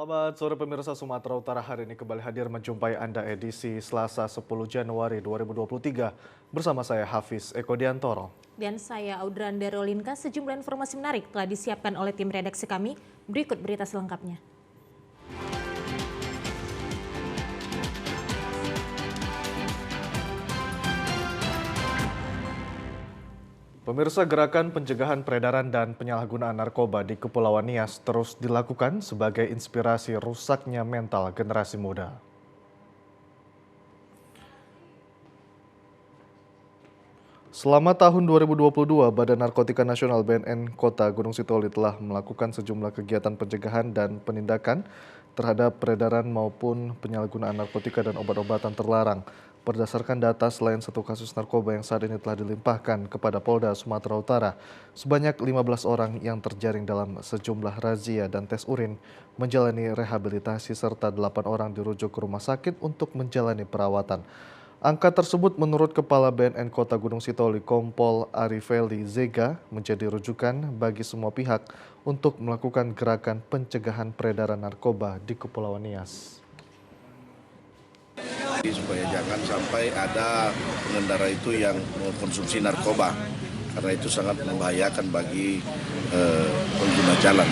Selamat sore pemirsa. Sumatera Utara hari ini kembali hadir menjumpai Anda edisi Selasa 10 Januari 2023 bersama saya Hafiz Eko Diantoro. Dan saya Audrandha Rolinka. Sejumlah informasi menarik telah disiapkan oleh tim redaksi kami. Berikut berita selengkapnya. Pemirsa, gerakan pencegahan peredaran dan penyalahgunaan narkoba di Kepulauan Nias terus dilakukan sebagai inspirasi rusaknya mental generasi muda. Selama tahun 2022, Badan Narkotika Nasional BNN Kota Gunung Sitoli telah melakukan sejumlah kegiatan pencegahan dan penindakan terhadap peredaran maupun penyalahgunaan narkotika dan obat-obatan terlarang. Berdasarkan data, selain satu kasus narkoba yang saat ini telah dilimpahkan kepada Polda Sumatera Utara, sebanyak 15 orang yang terjaring dalam sejumlah razia dan tes urin menjalani rehabilitasi serta 8 orang dirujuk ke rumah sakit untuk menjalani perawatan. Angka tersebut menurut Kepala BNN Kota Gunung Sitoli Kompol Arifeli Zega menjadi rujukan bagi semua pihak untuk melakukan gerakan pencegahan peredaran narkoba di Kepulauan Nias. Supaya jangan sampai ada pengendara itu yang mengkonsumsi narkoba, karena itu sangat membahayakan bagi pengguna jalan.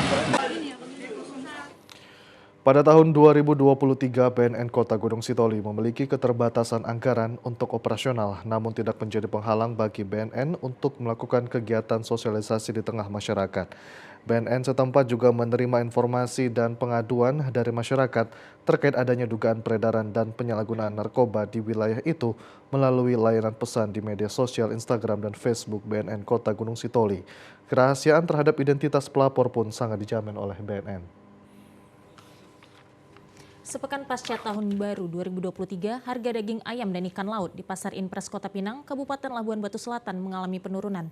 Pada tahun 2023, BNN Kota Gunung Sitoli memiliki keterbatasan anggaran untuk operasional, namun tidak menjadi penghalang bagi BNN untuk melakukan kegiatan sosialisasi di tengah masyarakat. BNN setempat juga menerima informasi dan pengaduan dari masyarakat terkait adanya dugaan peredaran dan penyalahgunaan narkoba di wilayah itu melalui layanan pesan di media sosial Instagram dan Facebook BNN Kota Gunung Sitoli. Kerahasiaan terhadap identitas pelapor pun sangat dijamin oleh BNN. Sepekan pasca tahun baru 2023, harga daging ayam dan ikan laut di Pasar Inpres Kota Pinang, Kabupaten Labuan Batu Selatan mengalami penurunan.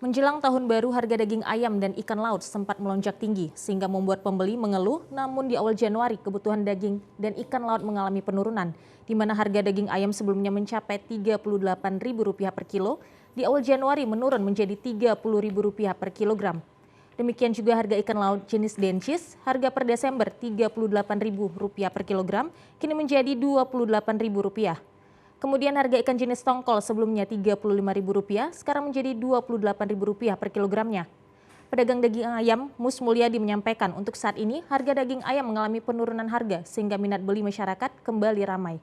Menjelang tahun baru, harga daging ayam dan ikan laut sempat melonjak tinggi sehingga membuat pembeli mengeluh. Namun di awal Januari, kebutuhan daging dan ikan laut mengalami penurunan, di mana harga daging ayam sebelumnya mencapai Rp38.000 per kilo, di awal Januari menurun menjadi Rp30.000 per kilogram. Demikian juga harga ikan laut jenis dencis, harga per Desember Rp38.000 per kilogram, kini menjadi Rp28.000. Kemudian harga ikan jenis tongkol sebelumnya Rp35.000, sekarang menjadi Rp28.000 per kilogramnya. Pedagang daging ayam Mus Mulyadi menyampaikan untuk saat ini harga daging ayam mengalami penurunan harga sehingga minat beli masyarakat kembali ramai.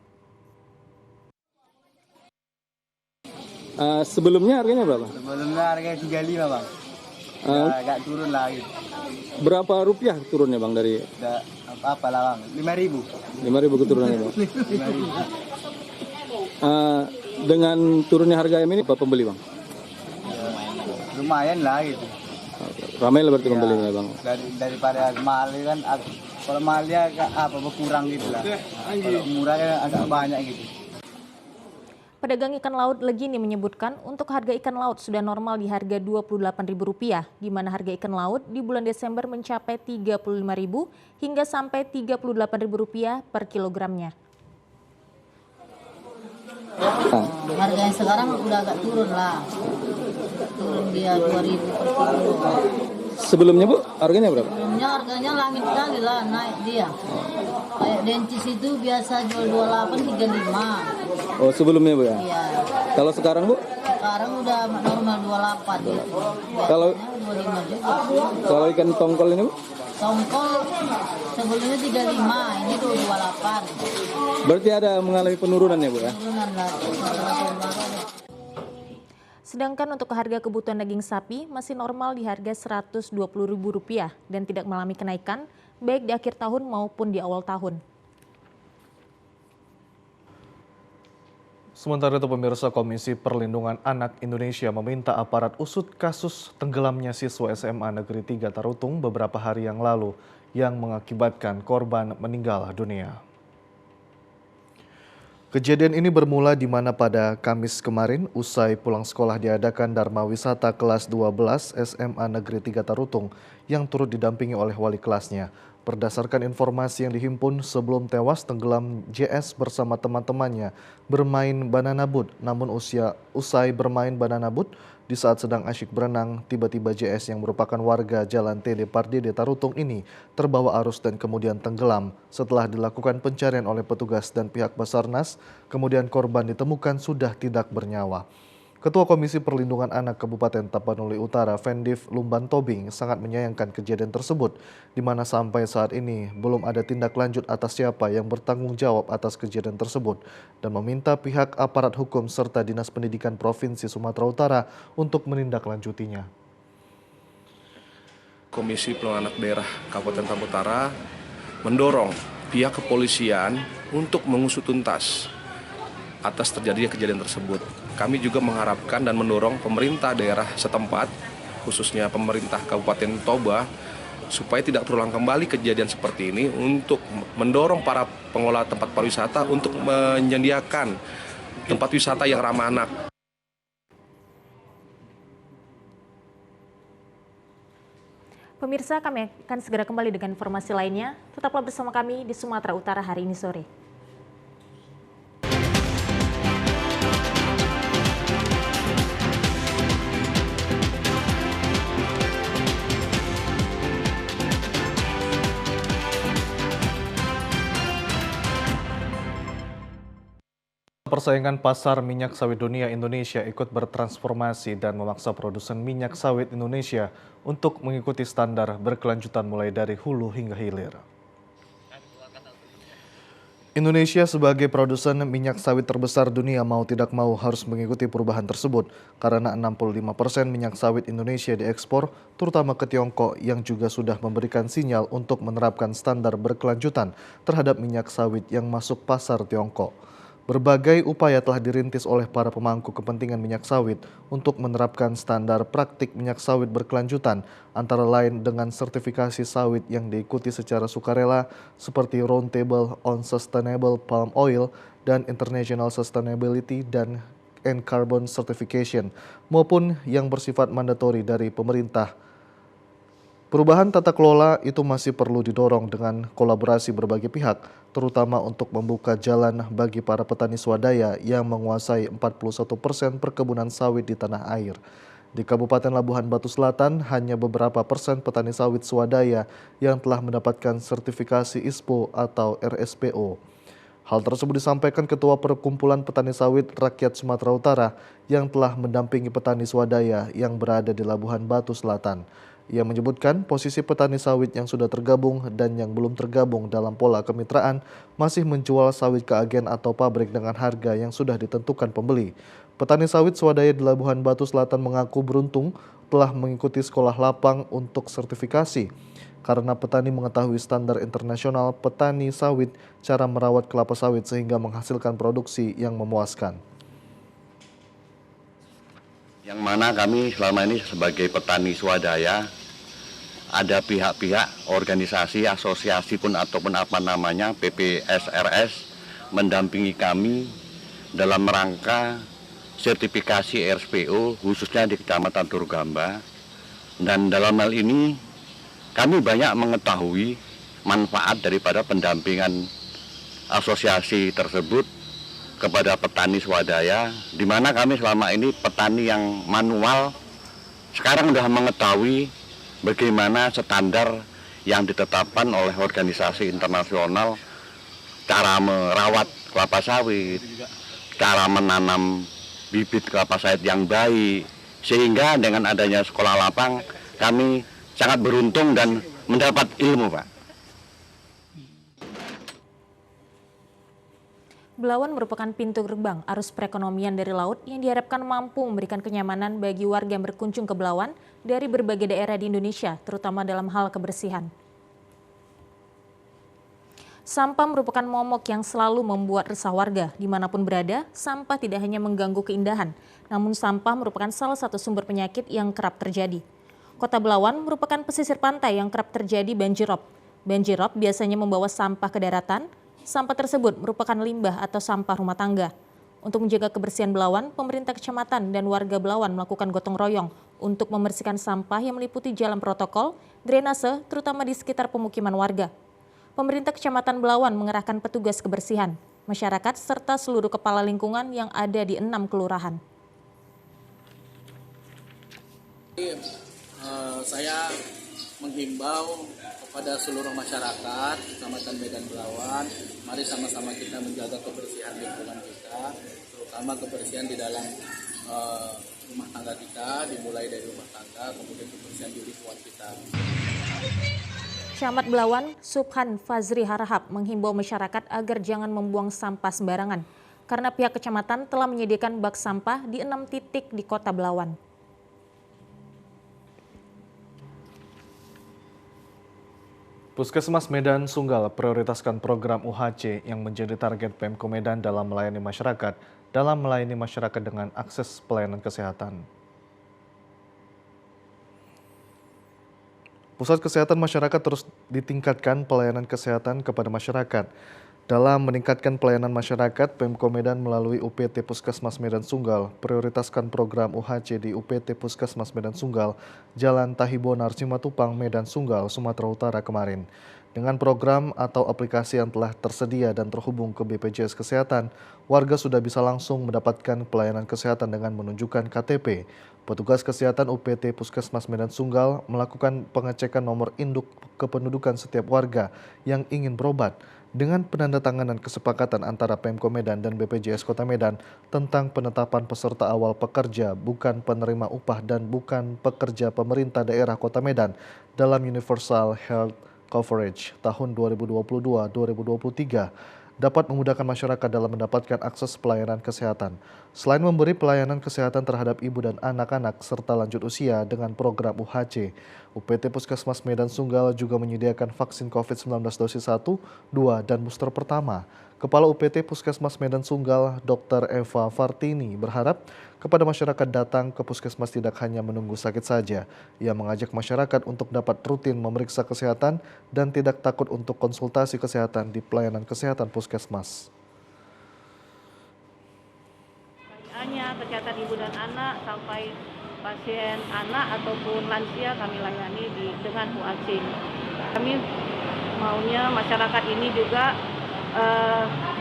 Sebelumnya harganya berapa? Sebelumnya harganya 35 bang. Agak turun lagi. Berapa rupiah turunnya bang dari? Apa lah bang? 5.000. 5.000 keturunannya bang. 5.000. Dengan turunnya harga ayam ini apa pembeli bang? Lumayan lah gitu. Ramai lah berarti pembeli bang. Daripada mahal kan, kalau mahalnya berkurang gitu lah. Kalau murahnya agak banyak gitu. Pedagang ikan laut Legini menyebutkan untuk harga ikan laut sudah normal di harga Rp28.000, di mana harga ikan laut di bulan Desember mencapai Rp35.000 hingga sampai Rp38.000 per kilogramnya. Harganya sekarang udah agak turun lah. Turun dia 2.000 per kilo. Sebelumnya bu, harganya berapa? Sebelumnya harganya langit kali lah naik dia. Kayak dencis itu biasa jual 28, 35. Oh sebelumnya bu ya? Iya. Kalau sekarang bu? Sekarang udah normal 28 gitu. Kalau 25 juga. Kalau ikan tongkol ini bu? Tongkol sebelumnya 35, ini 28. Berarti ada mengalami penurunan ya bu ya? Turunan lah. Sedangkan untuk harga kebutuhan daging sapi masih normal di harga Rp120.000 dan tidak mengalami kenaikan baik di akhir tahun maupun di awal tahun. Sementara itu pemirsa, Komisi Perlindungan Anak Indonesia meminta aparat usut kasus tenggelamnya siswa SMA Negeri 3 Tarutung beberapa hari yang lalu yang mengakibatkan korban meninggal dunia. Kejadian ini bermula di mana pada Kamis kemarin usai pulang sekolah diadakan Dharma Wisata kelas 12 SMA Negeri 3 Tarutung yang turut didampingi oleh wali kelasnya. Berdasarkan informasi yang dihimpun, sebelum tewas tenggelam JS bersama teman-temannya bermain banana boat. Namun usai bermain banana boat, di saat sedang asyik berenang, tiba-tiba JS yang merupakan warga Jalan TD Pardede Tarutung ini terbawa arus dan kemudian tenggelam. Setelah dilakukan pencarian oleh petugas dan pihak Basarnas, kemudian korban ditemukan sudah tidak bernyawa. Ketua Komisi Perlindungan Anak Kabupaten Tapanuli Utara, Vendiv Lumban Tobing, sangat menyayangkan kejadian tersebut, di mana sampai saat ini belum ada tindak lanjut atas siapa yang bertanggung jawab atas kejadian tersebut, dan meminta pihak aparat hukum serta Dinas Pendidikan Provinsi Sumatera Utara untuk menindaklanjutinya. Komisi Perlindungan Anak Daerah Kabupaten Tapanuli Utara mendorong pihak kepolisian untuk mengusut tuntas atas terjadinya kejadian tersebut. Kami juga mengharapkan dan mendorong pemerintah daerah setempat, khususnya pemerintah Kabupaten Toba, supaya tidak terulang kembali kejadian seperti ini, untuk mendorong para pengelola tempat pariwisata untuk menyediakan tempat wisata yang ramah anak. Pemirsa, kami akan segera kembali dengan informasi lainnya. Tetaplah bersama kami di Sumatera Utara hari ini sore. Persaingan pasar minyak sawit dunia, Indonesia ikut bertransformasi dan memaksa produsen minyak sawit Indonesia untuk mengikuti standar berkelanjutan mulai dari hulu hingga hilir. Indonesia sebagai produsen minyak sawit terbesar dunia mau tidak mau harus mengikuti perubahan tersebut karena 65% minyak sawit Indonesia diekspor terutama ke Tiongkok yang juga sudah memberikan sinyal untuk menerapkan standar berkelanjutan terhadap minyak sawit yang masuk pasar Tiongkok. Berbagai upaya telah dirintis oleh para pemangku kepentingan minyak sawit untuk menerapkan standar praktik minyak sawit berkelanjutan, antara lain dengan sertifikasi sawit yang diikuti secara sukarela seperti Roundtable on Sustainable Palm Oil dan International Sustainability and Carbon Certification, maupun yang bersifat mandatori dari pemerintah. Perubahan tata kelola itu masih perlu didorong dengan kolaborasi berbagai pihak, terutama untuk membuka jalan bagi para petani swadaya yang menguasai 41% perkebunan sawit di tanah air. Di Kabupaten Labuhan Batu Selatan, hanya beberapa persen petani sawit swadaya yang telah mendapatkan sertifikasi ISPO atau RSPO. Hal tersebut disampaikan Ketua Perkumpulan Petani Sawit Rakyat Sumatera Utara yang telah mendampingi petani swadaya yang berada di Labuhan Batu Selatan. Ia menyebutkan posisi petani sawit yang sudah tergabung dan yang belum tergabung dalam pola kemitraan masih menjual sawit ke agen atau pabrik dengan harga yang sudah ditentukan pembeli. Petani sawit swadaya di Labuhan Batu Selatan mengaku beruntung telah mengikuti sekolah lapang untuk sertifikasi karena petani mengetahui standar internasional petani sawit, cara merawat kelapa sawit sehingga menghasilkan produksi yang memuaskan. Yang mana kami selama ini sebagai petani swadaya, ada pihak-pihak organisasi, asosiasi pun ataupun apa namanya PPSRS mendampingi kami dalam rangka sertifikasi RSPO khususnya di Kecamatan Turugamba. Dan dalam hal ini kami banyak mengetahui manfaat daripada pendampingan asosiasi tersebut kepada petani swadaya, di mana kami selama ini petani yang manual sekarang sudah mengetahui bagaimana standar yang ditetapkan oleh organisasi internasional, cara merawat kelapa sawit, cara menanam bibit kelapa sawit yang baik, sehingga dengan adanya sekolah lapang kami sangat beruntung dan mendapat ilmu, Pak. Belawan merupakan pintu gerbang arus perekonomian dari laut yang diharapkan mampu memberikan kenyamanan bagi warga yang berkunjung ke Belawan dari berbagai daerah di Indonesia, terutama dalam hal kebersihan. Sampah merupakan momok yang selalu membuat resah warga. Dimanapun berada, sampah tidak hanya mengganggu keindahan, namun sampah merupakan salah satu sumber penyakit yang kerap terjadi. Kota Belawan merupakan pesisir pantai yang kerap terjadi banjirop. Banjirop biasanya membawa sampah ke daratan. Sampah tersebut merupakan limbah atau sampah rumah tangga. Untuk menjaga kebersihan Belawan, pemerintah kecamatan dan warga Belawan melakukan gotong royong untuk membersihkan sampah yang meliputi jalan protokol, drainase, terutama di sekitar pemukiman warga. Pemerintah Kecamatan Belawan mengerahkan petugas kebersihan, masyarakat, serta seluruh kepala lingkungan yang ada di 6 kelurahan. Saya menghimbau kepada seluruh masyarakat Kecamatan Medan Belawan, mari sama-sama kita menjaga kebersihan lingkungan kita, terutama kebersihan di dalam rumah tangga kita, dimulai dari rumah tangga, kemudian kebersihan di lingkungan kita. Camat Belawan, Subhan Fazri Harahap menghimbau masyarakat agar jangan membuang sampah sembarangan, karena pihak kecamatan telah menyediakan bak sampah di 6 titik di kota Belawan. Puskesmas Medan Sunggal prioritaskan program UHC yang menjadi target Pemko Medan dalam melayani masyarakat dengan akses pelayanan kesehatan. Pusat Kesehatan Masyarakat terus ditingkatkan pelayanan kesehatan kepada masyarakat. Dalam meningkatkan pelayanan masyarakat, Pemko Medan melalui UPT Puskesmas Medan Sunggal prioritaskan program UHC di UPT Puskesmas Medan Sunggal, Jalan Tahibonar Cimatupang, Medan Sunggal, Sumatera Utara kemarin. Dengan program atau aplikasi yang telah tersedia dan terhubung ke BPJS Kesehatan, warga sudah bisa langsung mendapatkan pelayanan kesehatan dengan menunjukkan KTP. Petugas kesehatan UPT Puskesmas Medan Sunggal melakukan pengecekan nomor induk kependudukan setiap warga yang ingin berobat dengan penandatanganan kesepakatan antara Pemko Medan dan BPJS Kota Medan tentang penetapan peserta awal pekerja bukan penerima upah dan bukan pekerja pemerintah daerah Kota Medan dalam Universal Health Coverage tahun 2022-2023 dapat memudahkan masyarakat dalam mendapatkan akses pelayanan kesehatan. Selain memberi pelayanan kesehatan terhadap ibu dan anak-anak serta lanjut usia dengan program UHC, UPT Puskesmas Medan Sunggal juga menyediakan vaksin COVID-19 dosis 1, 2, dan booster pertama. Kepala UPT Puskesmas Medan Sunggal, Dr. Eva Fartini, berharap kepada masyarakat datang ke puskesmas tidak hanya menunggu sakit saja. Ia mengajak masyarakat untuk dapat rutin memeriksa kesehatan dan tidak takut untuk konsultasi kesehatan di pelayanan kesehatan puskesmas. Hanya kesehatan ibu dan anak sampai pasien anak ataupun lansia kami layani dengan UHC. Kami maunya masyarakat ini juga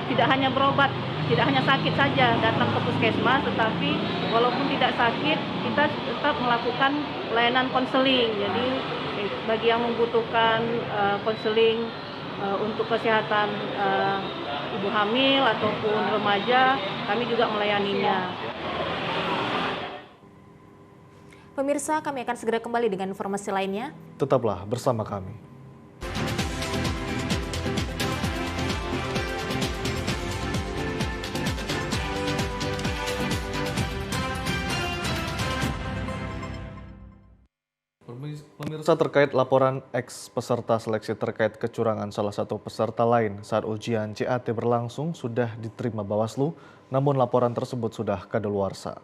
tidak hanya berobat, tidak hanya sakit saja datang ke puskesmas, tetapi walaupun tidak sakit kita tetap melakukan pelayanan konseling. Jadi bagi yang membutuhkan konseling untuk kesehatan ibu hamil ataupun remaja, kami juga melayaninya. Pemirsa, kami akan segera kembali dengan informasi lainnya. Tetaplah bersama kami. Pemirsa, terkait laporan peserta seleksi terkait kecurangan salah satu peserta lain saat ujian CAT berlangsung sudah diterima Bawaslu, namun laporan tersebut sudah kadaluarsa.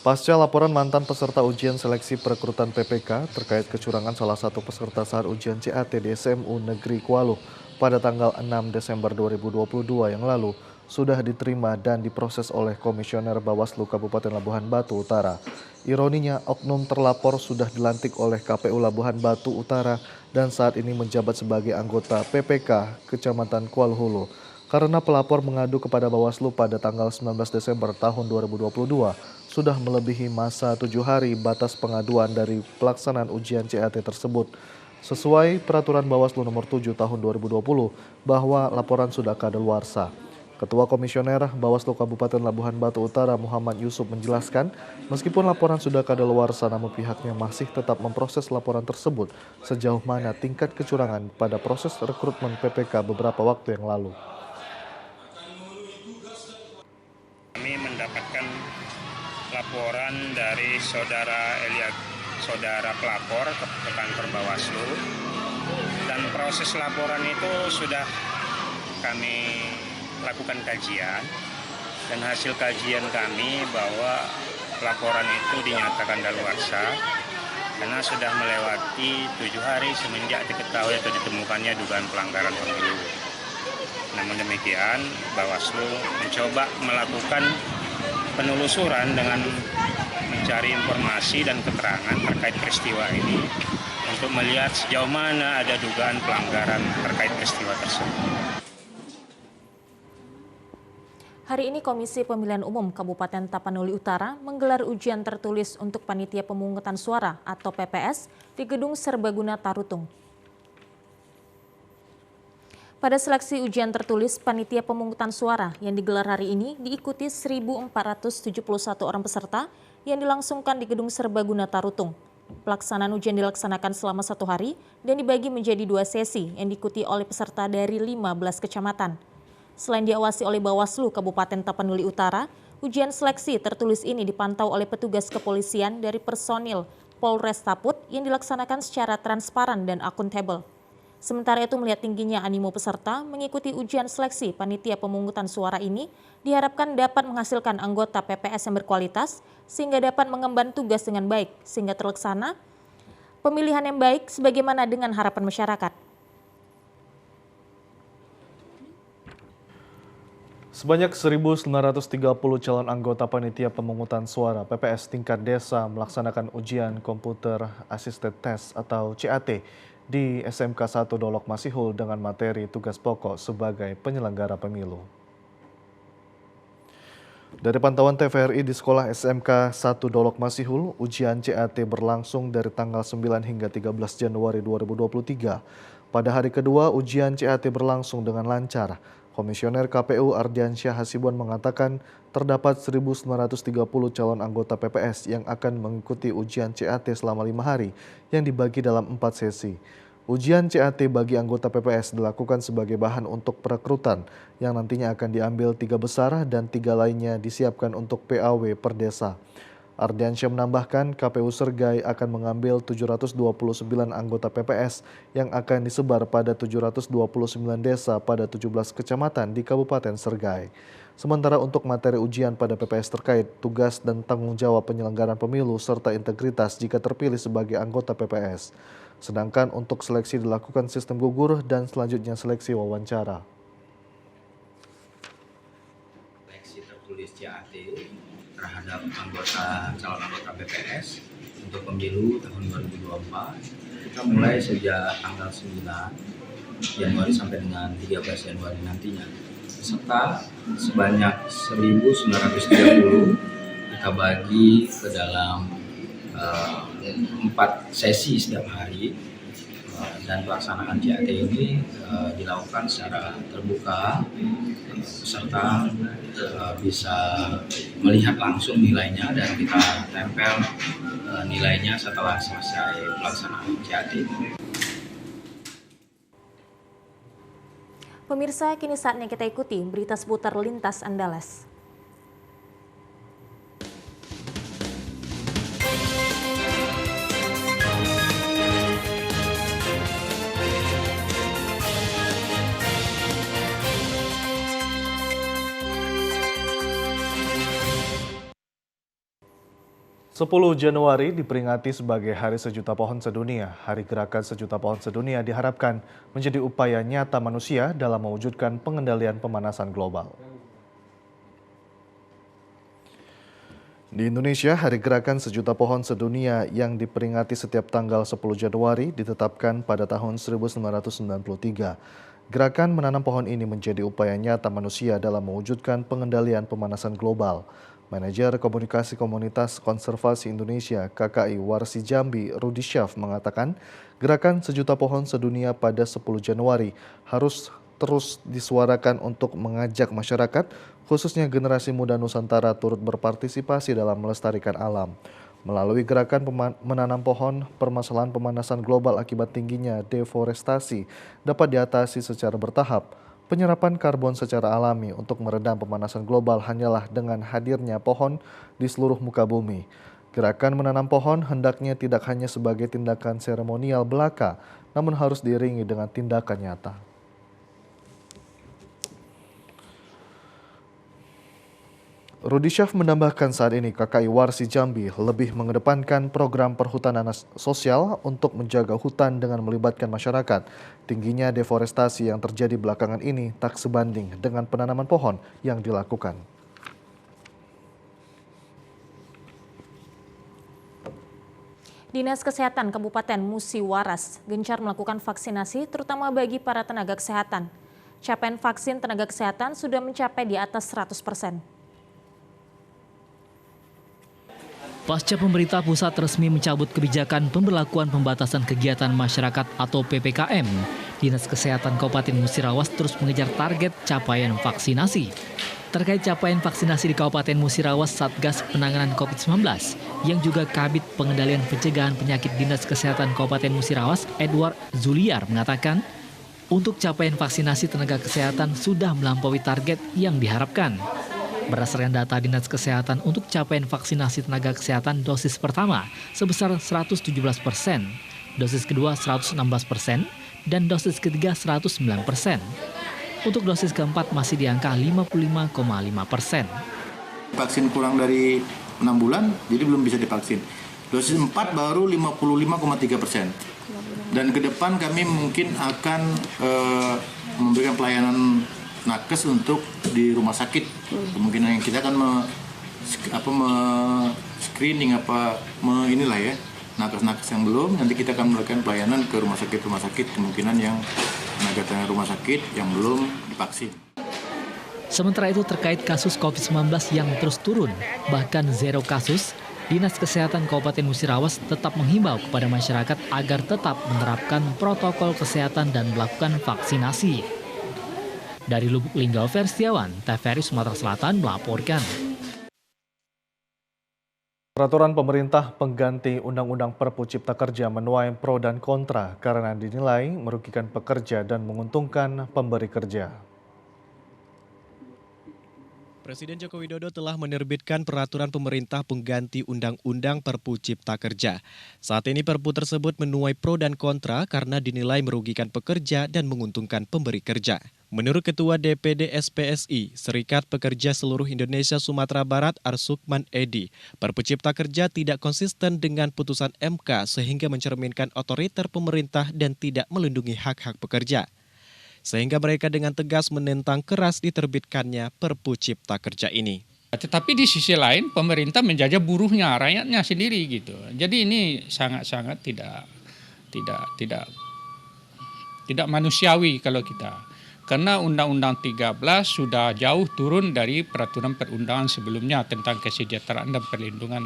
Pasca laporan mantan peserta ujian seleksi perekrutan PPK terkait kecurangan salah satu peserta saat ujian CAT di SMU Negeri Kualuh pada tanggal 6 Desember 2022 yang lalu, sudah diterima dan diproses oleh Komisioner Bawaslu Kabupaten Labuhan Batu Utara. Ironinya, oknum terlapor sudah dilantik oleh KPU Labuhan Batu Utara dan saat ini menjabat sebagai anggota PPK Kecamatan Kuala Hulu. Karena pelapor mengadu kepada Bawaslu pada tanggal 19 Desember tahun 2022, sudah melebihi masa 7 hari batas pengaduan dari pelaksanaan ujian CAT tersebut. Sesuai peraturan Bawaslu nomor 7 tahun 2020 bahwa laporan sudah kadaluarsa. Ketua Komisioner Bawaslu Kabupaten Labuhan Batu Utara Muhammad Yusuf menjelaskan, meskipun laporan sudah kadaluarsa namun pihaknya masih tetap memproses laporan tersebut sejauh mana tingkat kecurangan pada proses rekrutmen PPK beberapa waktu yang lalu. Kami mendapatkan laporan dari saudara pelapor ke kantor Bawaslu, dan proses laporan itu sudah kami lakukan kajian, dan hasil kajian kami bahwa laporan itu dinyatakan daluarsa karena sudah melewati 7 hari semenjak diketahui atau ditemukannya dugaan pelanggaran pemilu. Nah, Namun demikian, Bawaslu mencoba melakukan penelusuran dengan mencari informasi dan keterangan terkait peristiwa ini untuk melihat sejauh mana ada dugaan pelanggaran terkait peristiwa tersebut. Hari ini Komisi Pemilihan Umum Kabupaten Tapanuli Utara menggelar ujian tertulis untuk Panitia Pemungutan Suara atau PPS di Gedung Serbaguna Tarutung. Pada seleksi ujian tertulis Panitia Pemungutan Suara yang digelar hari ini diikuti 1.471 orang peserta yang dilangsungkan di Gedung Serbaguna Tarutung. Pelaksanaan ujian dilaksanakan selama 1 hari dan dibagi menjadi 2 sesi yang diikuti oleh peserta dari 15 kecamatan. Selain diawasi oleh Bawaslu Kabupaten Tapanuli Utara, ujian seleksi tertulis ini dipantau oleh petugas kepolisian dari personil Polres Taput yang dilaksanakan secara transparan dan akuntabel. Sementara itu melihat tingginya animo peserta mengikuti ujian seleksi panitia pemungutan suara ini diharapkan dapat menghasilkan anggota PPS yang berkualitas sehingga dapat mengemban tugas dengan baik sehingga terlaksana pemilihan yang baik sebagaimana dengan harapan masyarakat. Sebanyak 1.930 calon anggota panitia pemungutan suara PPS tingkat desa melaksanakan ujian komputer assisted test atau CAT di SMK 1 Dolok Masihul dengan materi tugas pokok sebagai penyelenggara pemilu. Dari pantauan TVRI di sekolah SMK 1 Dolok Masihul, ujian CAT berlangsung dari tanggal 9 hingga 13 Januari 2023. Pada hari kedua, ujian CAT berlangsung dengan lancar. Komisioner KPU Ardiansyah Hasibuan mengatakan terdapat 1.930 calon anggota PPS yang akan mengikuti ujian CAT selama 5 hari yang dibagi dalam 4 sesi. Ujian CAT bagi anggota PPS dilakukan sebagai bahan untuk perekrutan yang nantinya akan diambil 3 besar dan 3 lainnya disiapkan untuk PAW per desa. Ardiansyah menambahkan KPU Sergai akan mengambil 729 anggota PPS yang akan disebar pada 729 desa pada 17 kecamatan di Kabupaten Sergai. Sementara untuk materi ujian pada PPS terkait tugas dan tanggung jawab penyelenggaraan pemilu serta integritas jika terpilih sebagai anggota PPS. Sedangkan untuk seleksi dilakukan sistem gugur dan selanjutnya seleksi wawancara. Seleksi tertulis CAT terhadap calon anggota PPS untuk pemilu tahun 2024 kita mulai sejak tanggal 9 Januari sampai dengan 13 Januari nantinya. Peserta sebanyak 1.930 kita bagi ke dalam 4 sesi setiap hari dan pelaksanaan CAT ini dilakukan secara terbuka. Peserta bisa melihat langsung nilainya dan kita tempel nilainya setelah selesai pelaksanaan CAT. Pemirsa, kini saatnya kita ikuti berita seputar lintas Andalas. Sepuluh Januari diperingati sebagai Hari Sejuta Pohon Sedunia. Hari Gerakan Sejuta Pohon Sedunia diharapkan menjadi upaya nyata manusia dalam mewujudkan pengendalian pemanasan global. Di Indonesia, Hari Gerakan Sejuta Pohon Sedunia yang diperingati setiap tanggal 10 Januari ditetapkan pada tahun 1993. Gerakan menanam pohon ini menjadi upaya nyata manusia dalam mewujudkan pengendalian pemanasan global. Manajer Komunikasi Komunitas Konservasi Indonesia KKI Warsi Jambi Rudi Syaf mengatakan gerakan Sejuta Pohon Sedunia pada 10 Januari harus terus disuarakan untuk mengajak masyarakat khususnya generasi muda Nusantara turut berpartisipasi dalam melestarikan alam. Melalui gerakan menanam pohon, permasalahan pemanasan global akibat tingginya deforestasi dapat diatasi secara bertahap. Penyerapan karbon secara alami untuk meredam pemanasan global hanyalah dengan hadirnya pohon di seluruh muka bumi. Gerakan menanam pohon hendaknya tidak hanya sebagai tindakan seremonial belaka, namun harus diiringi dengan tindakan nyata. Rudi Syaf menambahkan saat ini KKI Warsi Jambi lebih mengedepankan program perhutanan sosial untuk menjaga hutan dengan melibatkan masyarakat. Tingginya deforestasi yang terjadi belakangan ini tak sebanding dengan penanaman pohon yang dilakukan. Dinas Kesehatan Kabupaten Musi Waras gencar melakukan vaksinasi terutama bagi para tenaga kesehatan. Capaian vaksin tenaga kesehatan sudah mencapai di atas 100%. Pasca pemerintah pusat resmi mencabut kebijakan pemberlakuan pembatasan kegiatan masyarakat atau PPKM, Dinas Kesehatan Kabupaten Musirawas terus mengejar target capaian vaksinasi. Terkait capaian vaksinasi di Kabupaten Musirawas, Satgas Penanganan COVID-19 yang juga Kabid Pengendalian Pencegahan Penyakit Dinas Kesehatan Kabupaten Musirawas, Edward Zuliar mengatakan, untuk capaian vaksinasi tenaga kesehatan sudah melampaui target yang diharapkan. Berdasarkan data Dinas Kesehatan untuk capaian vaksinasi tenaga kesehatan dosis pertama sebesar 117%, dosis kedua 116%, dan dosis ketiga 109%. Untuk dosis keempat masih di angka 55,5%. Vaksin kurang dari 6 bulan, jadi belum bisa divaksin. Dosis 4 baru 55,3%. Dan ke depan kami mungkin akan memberikan pelayanan nakes untuk di rumah sakit. Kemungkinan yang kita akan screening inilah ya, nakes-nakes yang belum, nanti kita akan memberikan pelayanan ke rumah sakit kemungkinan yang tenaga rumah sakit yang belum divaksin. Sementara itu terkait kasus COVID-19 yang terus turun, bahkan zero kasus, Dinas Kesehatan Kabupaten Musirawas tetap menghimbau kepada masyarakat agar tetap menerapkan protokol kesehatan dan melakukan vaksinasi. Dari Lubuk Linggau, Verstiawan, TVRI Sumatera Selatan melaporkan. Peraturan pemerintah pengganti Undang-Undang Perpu Cipta Kerja menuai pro dan kontra karena dinilai merugikan pekerja dan menguntungkan pemberi kerja. Presiden Joko Widodo telah menerbitkan peraturan pemerintah pengganti Undang-Undang Perpu Cipta Kerja. Saat ini Perpu tersebut menuai pro dan kontra karena dinilai merugikan pekerja dan menguntungkan pemberi kerja. Menurut Ketua DPD SPSI, Serikat Pekerja Seluruh Indonesia Sumatera Barat Arsukman Edi, Perpu Cipta Kerja tidak konsisten dengan putusan MK sehingga mencerminkan otoriter pemerintah dan tidak melindungi hak-hak pekerja. Sehingga mereka dengan tegas menentang keras diterbitkannya Perpu Cipta Kerja ini. Tetapi di sisi lain pemerintah menjajah buruhnya, rakyatnya sendiri gitu. Jadi ini sangat-sangat tidak manusiawi kalau kita. Karena Undang-Undang 13 sudah jauh turun dari peraturan perundangan sebelumnya tentang kesejahteraan dan perlindungan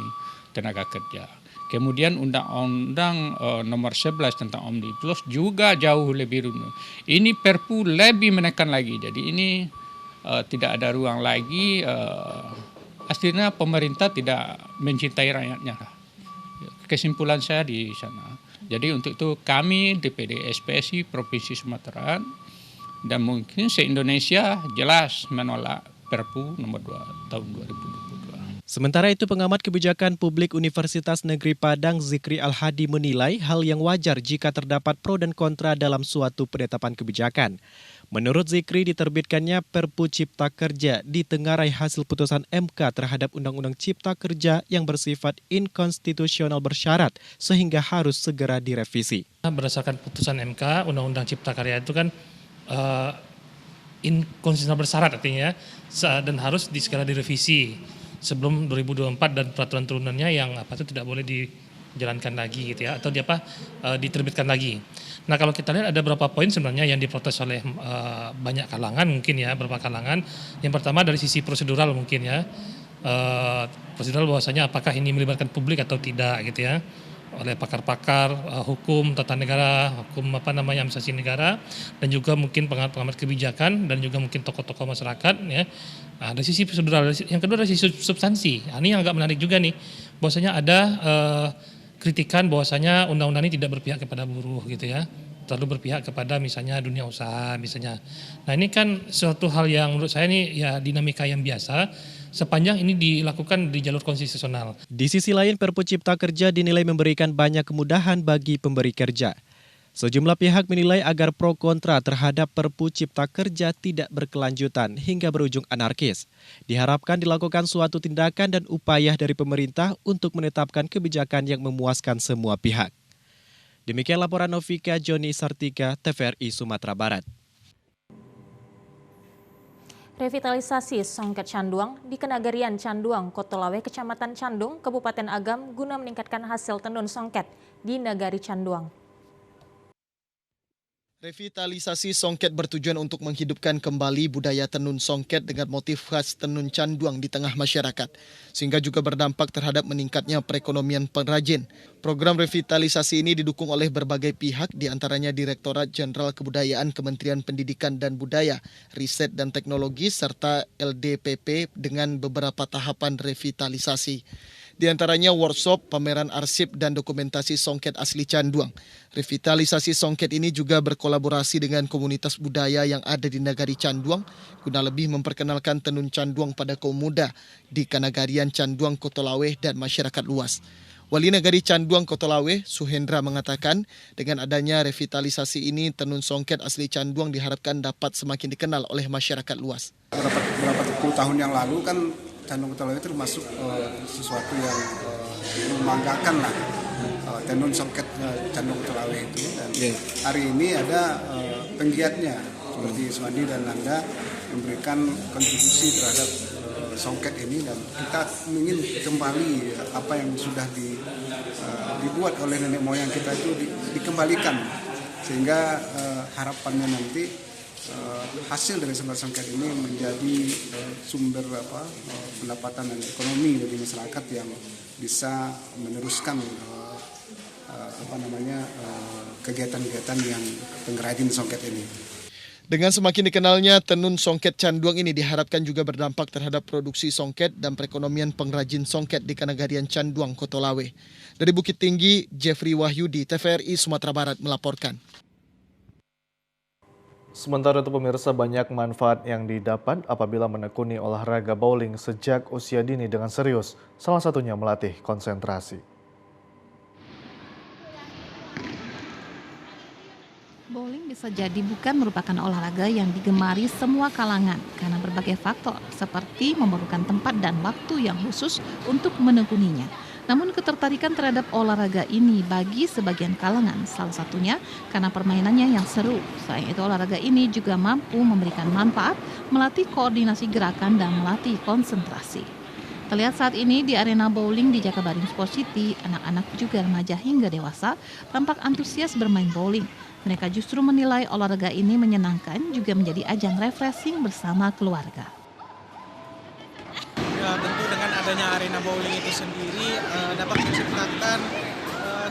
tenaga kerja. Kemudian Undang-Undang nomor 11 tentang Omnibus juga jauh lebih runtuh. Ini Perpu lebih menekan lagi. Jadi ini tidak ada ruang lagi. Akhirnya pemerintah tidak mencintai rakyatnya. Kesimpulan saya di sana. Jadi untuk itu kami DPD SPSI Provinsi Sumatera dan mungkin se-Indonesia jelas menolak Perpu nomor 2 tahun 2022. Sementara itu pengamat kebijakan publik Universitas Negeri Padang Zikri Al-Hadi menilai hal yang wajar jika terdapat pro dan kontra dalam suatu penetapan kebijakan. Menurut Zikri, diterbitkannya Perpu Cipta Kerja ditengarai hasil putusan MK terhadap Undang-Undang Cipta Kerja yang bersifat inkonstitusional bersyarat sehingga harus segera direvisi. Berdasarkan putusan MK, Undang-Undang Cipta Kerja itu kan inkonstitusional bersyarat artinya dan harus segera direvisi sebelum 2024 dan peraturan turunannya yang itu tidak boleh dijalankan lagi gitu ya atau diterbitkan lagi. Nah kalau kita lihat ada beberapa poin sebenarnya yang diprotes oleh banyak kalangan mungkin ya beberapa kalangan. Yang pertama dari sisi prosedural mungkin ya prosedural bahwasanya apakah ini melibatkan publik atau tidak gitu ya oleh pakar-pakar hukum tata negara, hukum administrasi negara dan juga mungkin pengamat kebijakan dan juga mungkin tokoh-tokoh masyarakat ya. Nah, dari sisi prosedural, yang kedua dari sisi substansi. Nah, ini yang agak menarik juga nih. Bahwasanya ada kritikan bahwasanya undang-undang ini tidak berpihak kepada buruh gitu ya. Terlalu berpihak kepada misalnya dunia usaha misalnya. Nah, ini kan suatu hal yang menurut saya ini ya dinamika yang biasa sepanjang ini dilakukan di jalur konstitusional. Di sisi lain, Perpu Cipta Kerja dinilai memberikan banyak kemudahan bagi pemberi kerja. Sejumlah pihak menilai agar pro kontra terhadap Perpu Cipta Kerja tidak berkelanjutan hingga berujung anarkis. Diharapkan dilakukan suatu tindakan dan upaya dari pemerintah untuk menetapkan kebijakan yang memuaskan semua pihak. Demikian laporan Novika Joni Sartika, TVRI Sumatera Barat. Revitalisasi Songket Canduang di Kenagarian Canduang, Kotolawe, Kecamatan Candung, Kabupaten Agam guna meningkatkan hasil tenun songket di Nagari Canduang. Revitalisasi songket bertujuan untuk menghidupkan kembali budaya tenun songket dengan motif khas tenun canduang di tengah masyarakat, sehingga juga berdampak terhadap meningkatnya perekonomian pengrajin. Program revitalisasi ini didukung oleh berbagai pihak, diantaranya Direktorat Jenderal Kebudayaan Kementerian Pendidikan dan Budaya, Riset dan Teknologi, serta LDPP dengan beberapa tahapan revitalisasi. Di antaranya workshop, pameran arsip, dan dokumentasi songket asli Canduang. Revitalisasi songket ini juga berkolaborasi dengan komunitas budaya yang ada di Nagari Canduang guna lebih memperkenalkan tenun Canduang pada kaum muda di Kanagarian Canduang, Kotolawe, dan masyarakat luas. Wali Nagari Canduang, Kotolawe, Suhendra, mengatakan dengan adanya revitalisasi ini tenun songket asli Canduang diharapkan dapat semakin dikenal oleh masyarakat luas. Berapa puluh tahun yang lalu kan Canduang Kotolawe itu termasuk sesuatu yang membanggakan lah, tenun songket Canduang Kotolawe itu. Dan hari ini ada penggiatnya seperti Iswandi dan Nanda memberikan kontribusi terhadap songket ini, dan kita ingin kembali apa yang sudah dibuat oleh nenek moyang kita itu dikembalikan, sehingga harapannya nanti hasil dari songket ini menjadi sumber pendapatan dan ekonomi bagi masyarakat yang bisa meneruskan kegiatan-kegiatan yang pengrajin songket ini. Dengan semakin dikenalnya tenun songket Canduang ini diharapkan juga berdampak terhadap produksi songket dan perekonomian pengrajin songket di Kanagarian Canduang, Kotolawe. Dari Bukit Tinggi, Jeffrey Wahyudi, TVRI Sumatera Barat melaporkan. Sementara itu pemirsa, banyak manfaat yang didapat apabila menekuni olahraga bowling sejak usia dini dengan serius. Salah satunya melatih konsentrasi. Bowling bisa jadi bukan merupakan olahraga yang digemari semua kalangan karena berbagai faktor seperti memerlukan tempat dan waktu yang khusus untuk menekuninya. Namun ketertarikan terhadap olahraga ini bagi sebagian kalangan, salah satunya karena permainannya yang seru. Selain itu olahraga ini juga mampu memberikan manfaat, melatih koordinasi gerakan dan melatih konsentrasi. Terlihat saat ini di arena bowling di Jakabaring Sport City, anak-anak juga remaja hingga dewasa tampak antusias bermain bowling. Mereka justru menilai olahraga ini menyenangkan, juga menjadi ajang refreshing bersama keluarga. Ya, tentu dengan adanya arena bowling itu sendiri dapat menciptakan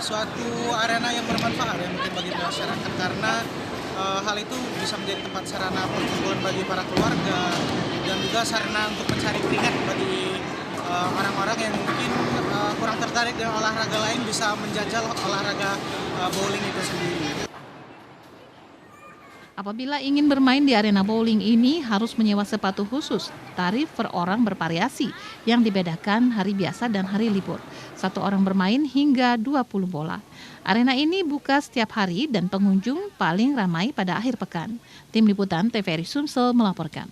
suatu arena yang bermanfaat ya mungkin bagi masyarakat, karena hal itu bisa menjadi tempat sarana perkumpulan bagi para keluarga dan juga sarana untuk mencari keringat bagi orang-orang yang mungkin kurang tertarik dengan olahraga lain, bisa menjajal olahraga bowling itu sendiri. Apabila ingin bermain di arena bowling ini harus menyewa sepatu khusus. Tarif per orang bervariasi yang dibedakan hari biasa dan hari libur. Satu orang bermain hingga 20 bola. Arena ini buka setiap hari dan pengunjung paling ramai pada akhir pekan. Tim Liputan TVRI Sumsel melaporkan.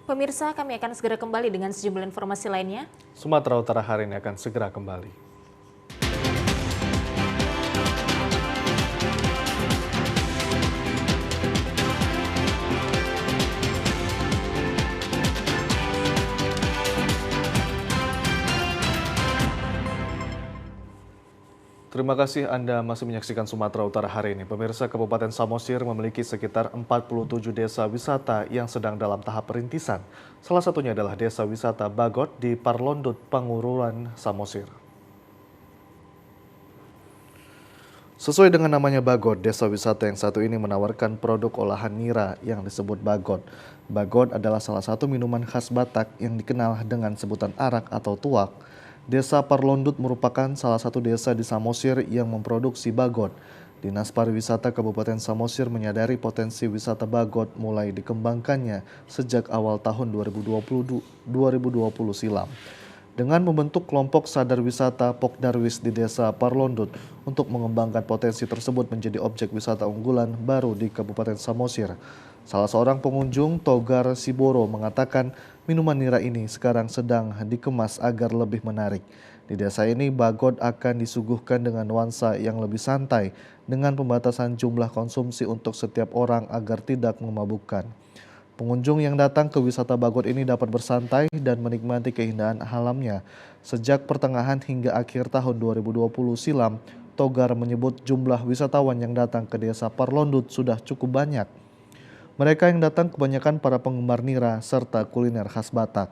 Pemirsa, kami akan segera kembali dengan sejumlah informasi lainnya. Sumatera Utara hari ini akan segera kembali. Terima kasih Anda masih menyaksikan Sumatera Utara hari ini. Pemirsa, Kabupaten Samosir memiliki sekitar 47 desa wisata yang sedang dalam tahap perintisan. Salah satunya adalah Desa Wisata Bagot di Parlondut, Pangururan, Samosir. Sesuai dengan namanya Bagot, desa wisata yang satu ini menawarkan produk olahan nira yang disebut Bagot. Bagot adalah salah satu minuman khas Batak yang dikenal dengan sebutan arak atau tuak. Desa Parlondut merupakan salah satu desa di Samosir yang memproduksi Bagot. Dinas Pariwisata Kabupaten Samosir menyadari potensi wisata Bagot mulai dikembangkannya sejak awal tahun 2020 silam. dengan membentuk kelompok sadar wisata Pokdarwis di Desa Parlondut untuk mengembangkan potensi tersebut menjadi objek wisata unggulan baru di Kabupaten Samosir. Salah seorang pengunjung, Togar Siboro, mengatakan minuman nira ini sekarang sedang dikemas agar lebih menarik. Di desa ini, Bagot akan disuguhkan dengan nuansa yang lebih santai dengan pembatasan jumlah konsumsi untuk setiap orang agar tidak memabukkan. Pengunjung yang datang ke wisata Bagot ini dapat bersantai dan menikmati keindahan alamnya. Sejak pertengahan hingga akhir tahun 2020 silam, Togar menyebut jumlah wisatawan yang datang ke desa Parlondut sudah cukup banyak. Mereka yang datang kebanyakan para penggemar nira serta kuliner khas Batak.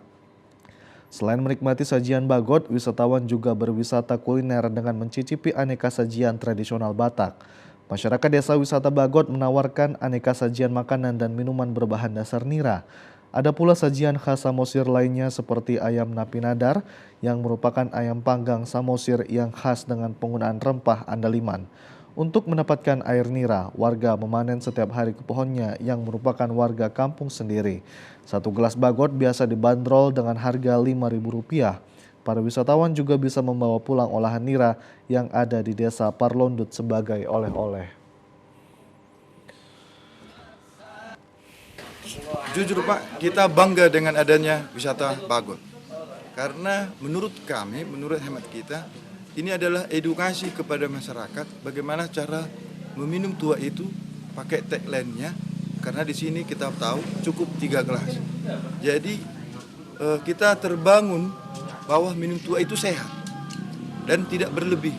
Selain menikmati sajian Bagot, wisatawan juga berwisata kuliner dengan mencicipi aneka sajian tradisional Batak. Masyarakat desa wisata Bagot menawarkan aneka sajian makanan dan minuman berbahan dasar nira. Ada pula sajian khas Samosir lainnya seperti ayam napi nadar yang merupakan ayam panggang Samosir yang khas dengan penggunaan rempah andaliman. Untuk mendapatkan air nira, warga memanen setiap hari ke pohonnya yang merupakan warga kampung sendiri. Satu gelas Bagot biasa dibanderol dengan harga Rp5.000. Para wisatawan juga bisa membawa pulang olahan nira yang ada di desa Parlondut sebagai oleh-oleh. Jujur Pak, kita bangga dengan adanya wisata Bagot. Karena menurut kami, menurut hemat kita, ini adalah edukasi kepada masyarakat bagaimana cara meminum tua itu pakai tagline-nya. Karena di sini kita tahu cukup 3 gelas. Jadi kita terbangun bahwa minum tua itu sehat dan tidak berlebih.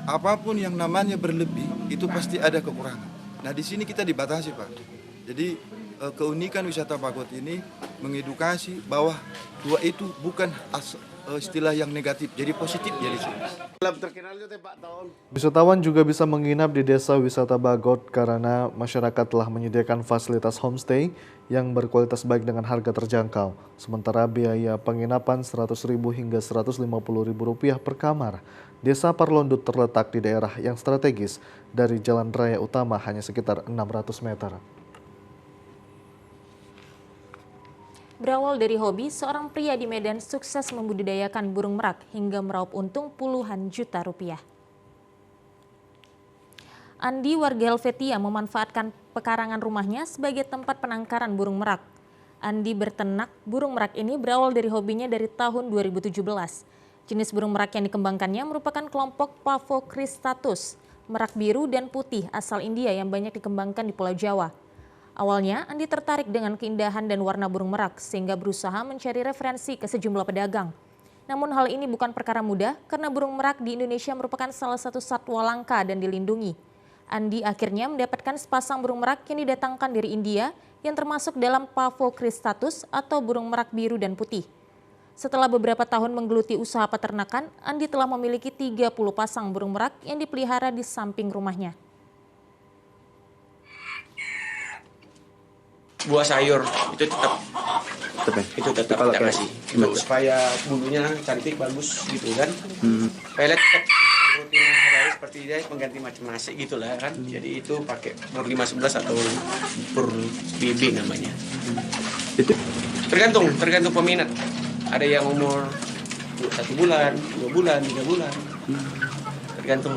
Apapun yang namanya berlebih itu pasti ada kekurangan. Nah di sini kita dibatasi Pak. Jadi keunikan wisata Bagot ini mengedukasi bahwa tua itu bukan istilah yang negatif, jadi positif jadi sini. Wisatawan juga bisa menginap di desa wisata Bagot karena masyarakat telah menyediakan fasilitas homestay yang berkualitas baik dengan harga terjangkau. Sementara biaya penginapan Rp100.000 hingga Rp150.000 per kamar. Desa Parlondut terletak di daerah yang strategis dari jalan raya utama hanya sekitar 600 meter. Berawal dari hobi, seorang pria di Medan sukses membudidayakan burung merak hingga meraup untung puluhan juta rupiah. Andi, warga Helvetia, memanfaatkan pekarangan rumahnya sebagai tempat penangkaran burung merak. Andi berternak burung merak ini berawal dari hobinya dari tahun 2017. Jenis burung merak yang dikembangkannya merupakan kelompok Pavokristatus, merak biru dan putih asal India yang banyak dikembangkan di Pulau Jawa. Awalnya, Andi tertarik dengan keindahan dan warna burung merak sehingga berusaha mencari referensi ke sejumlah pedagang. Namun hal ini bukan perkara mudah karena burung merak di Indonesia merupakan salah satu satwa langka dan dilindungi. Andi akhirnya mendapatkan sepasang burung merak yang didatangkan dari India yang termasuk dalam Pavokristatus atau burung merak biru dan putih. Setelah beberapa tahun menggeluti usaha peternakan, Andi telah memiliki 30 pasang burung merak yang dipelihara di samping rumahnya. Buah sayur itu tetap kita kasih supaya bulunya cantik bagus gitu kan. Pelet tetap rutin hari seperti dia pengganti macam nasi gitulah kan. Jadi itu pakai pur 511 atau pur BB namanya. Itu tergantung peminat. Ada yang umur 1 bulan, 2 bulan, 3 bulan. Tergantung.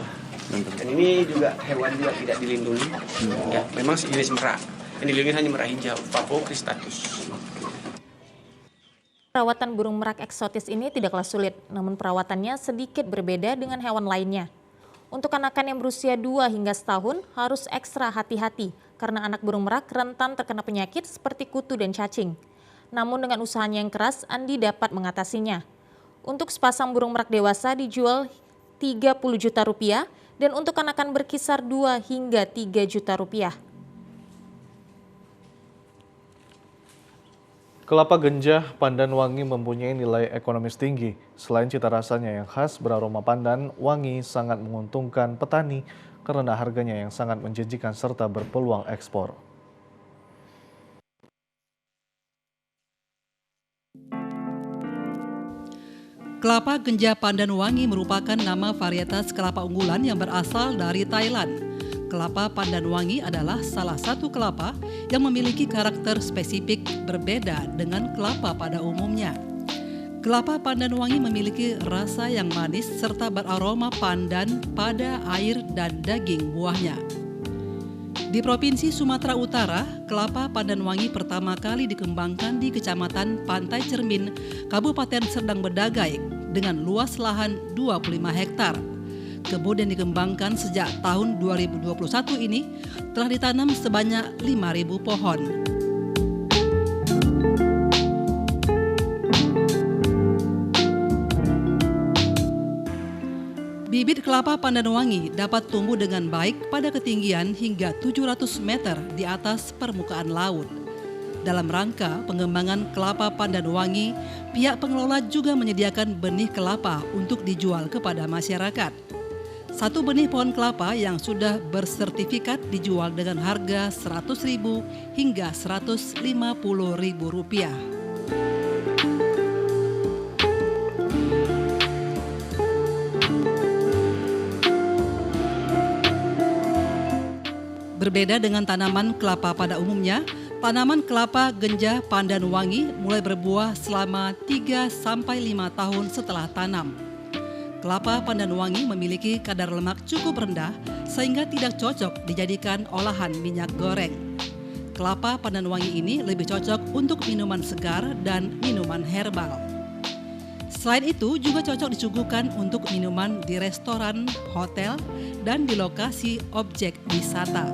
Dan ini juga hewan juga tidak dilindungi. Ya, memang sejenis merak. Yang dilindungi hanya merak hijau, Pavokristatus. Perawatan burung merak eksotis ini tidaklah sulit, namun perawatannya sedikit berbeda dengan hewan lainnya. Untuk anakan yang berusia 2 hingga setahun harus ekstra hati-hati karena anak burung merak rentan terkena penyakit seperti kutu dan cacing. Namun dengan usahanya yang keras, Andi dapat mengatasinya. Untuk sepasang burung merak dewasa dijual Rp30 juta dan untuk anakan berkisar 2 hingga 3 juta rupiah. Kelapa ganja pandan wangi mempunyai nilai ekonomis tinggi. Selain cita rasanya yang khas beraroma pandan, wangi sangat menguntungkan petani karena harganya yang sangat menjanjikan serta berpeluang ekspor. Kelapa ganja pandan wangi merupakan nama varietas kelapa unggulan yang berasal dari Thailand. Kelapa pandan wangi adalah salah satu kelapa yang memiliki karakter spesifik berbeda dengan kelapa pada umumnya. Kelapa pandan wangi memiliki rasa yang manis serta beraroma pandan pada air dan daging buahnya. Di Provinsi Sumatera Utara, kelapa pandan wangi pertama kali dikembangkan di Kecamatan Pantai Cermin, Kabupaten Serdang Bedagai dengan luas lahan 25 hektar. Kebun yang dikembangkan sejak tahun 2021 ini telah ditanam sebanyak 5.000 pohon. Bibit kelapa pandan wangi dapat tumbuh dengan baik pada ketinggian hingga 700 meter di atas permukaan laut. Dalam rangka pengembangan kelapa pandan wangi, pihak pengelola juga menyediakan benih kelapa untuk dijual kepada masyarakat. Satu benih pohon kelapa yang sudah bersertifikat dijual dengan harga Rp100.000 hingga Rp150.000. Berbeda dengan tanaman kelapa pada umumnya, tanaman kelapa genjah pandan wangi mulai berbuah selama 3-5 tahun setelah tanam. Kelapa pandan wangi memiliki kadar lemak cukup rendah sehingga tidak cocok dijadikan olahan minyak goreng. Kelapa pandan wangi ini lebih cocok untuk minuman segar dan minuman herbal. Selain itu juga cocok disuguhkan untuk minuman di restoran, hotel, dan di lokasi objek wisata.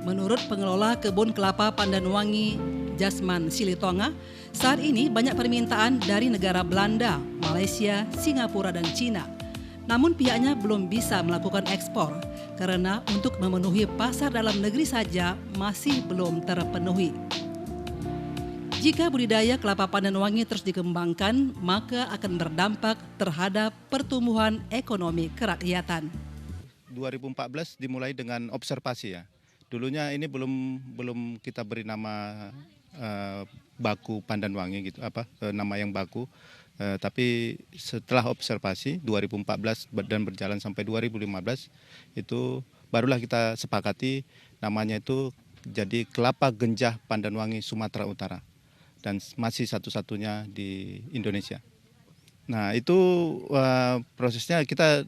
Menurut pengelola kebun kelapa pandan wangi Jasman Silitonga, saat ini banyak permintaan dari negara Belanda, Malaysia, Singapura, dan Cina. Namun pihaknya belum bisa melakukan ekspor karena untuk memenuhi pasar dalam negeri saja masih belum terpenuhi. Jika budidaya kelapa pandan wangi terus dikembangkan, maka akan berdampak terhadap pertumbuhan ekonomi kerakyatan. 2014 dimulai dengan observasi ya. Dulunya ini belum kita beri nama baku pandan wangi gitu, nama yang baku. Tapi setelah observasi 2014 dan berjalan sampai 2015 itu barulah kita sepakati namanya itu jadi kelapa genjah pandan wangi Sumatera Utara dan masih satu-satunya di Indonesia. Nah itu prosesnya kita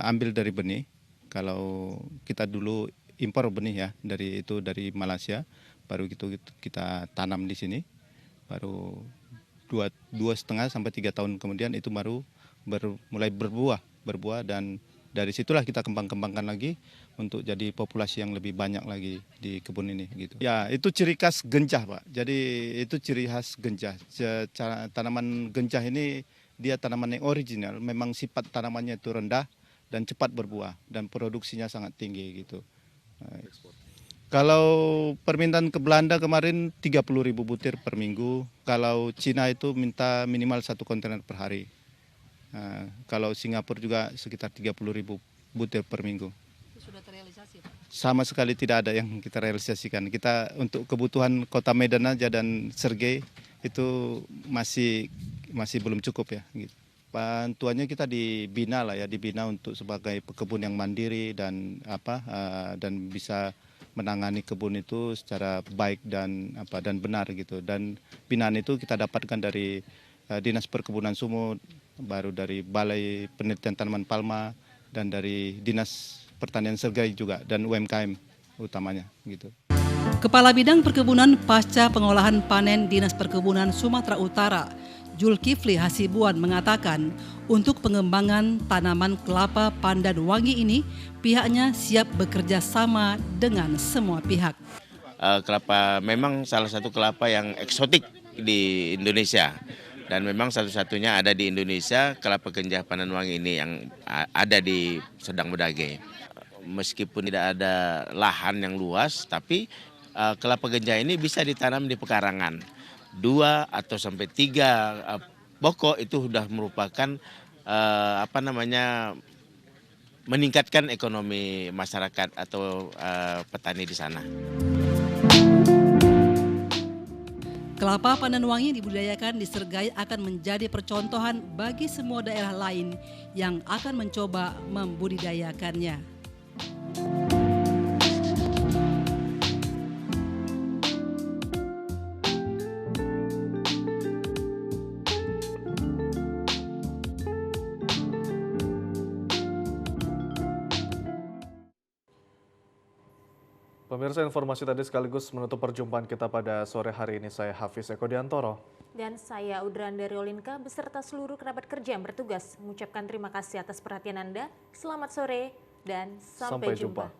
ambil dari benih. Kalau kita dulu impor benih ya dari Malaysia, baru gitu kita tanam di sini, baru 2,5 sampai 3 tahun kemudian itu baru mulai berbuah dan dari situlah kita kembangkan lagi untuk jadi populasi yang lebih banyak lagi di kebun ini gitu. Ya, itu ciri khas genjah, Pak. Jadi itu ciri khas genjah. Tanaman genjah ini dia tanaman yang original, memang sifat tanamannya itu rendah dan cepat berbuah dan produksinya sangat tinggi gitu. Kalau permintaan ke Belanda kemarin 30.000 butir per minggu. Kalau Cina itu minta minimal 1 kontainer per hari. Kalau Singapura juga sekitar 30.000 butir per minggu. Itu sudah terrealisasi, Pak? Sama sekali tidak ada yang kita realisasikan. Kita untuk kebutuhan Kota Medan aja dan Sergei itu masih belum cukup ya. Gitu. Bantuannya kita dibina untuk sebagai pekebun yang mandiri dan dan bisa menangani kebun itu secara baik dan benar gitu. Dan binaan itu kita dapatkan dari Dinas Perkebunan Sumut, baru dari Balai Penelitian Tanaman Palma dan dari Dinas Pertanian Sergai juga dan UMKM utamanya gitu. Kepala Bidang Perkebunan Pasca Pengolahan Panen Dinas Perkebunan Sumatera Utara, Zulkifli Hasibuan mengatakan untuk pengembangan tanaman kelapa pandan wangi ini pihaknya siap bekerja sama dengan semua pihak. Kelapa memang salah satu kelapa yang eksotik di Indonesia dan memang satu-satunya ada di Indonesia kelapa genjah pandan wangi ini yang ada di Serdang Bedagai. Meskipun tidak ada lahan yang luas, tapi kelapa genjah ini bisa ditanam di pekarangan. 2 atau sampai 3 pokok itu sudah merupakan meningkatkan ekonomi masyarakat atau petani di sana. Kelapa pandan wangi dibudidayakan di Sergai akan menjadi percontohan bagi semua daerah lain yang akan mencoba membudidayakannya. Pemirsa, informasi tadi sekaligus menutup perjumpaan kita pada sore hari ini. Saya Hafiz Eko Diantoro. Dan saya Udrandari Olinka beserta seluruh kerabat kerja yang bertugas mengucapkan terima kasih atas perhatian Anda. Selamat sore dan sampai jumpa.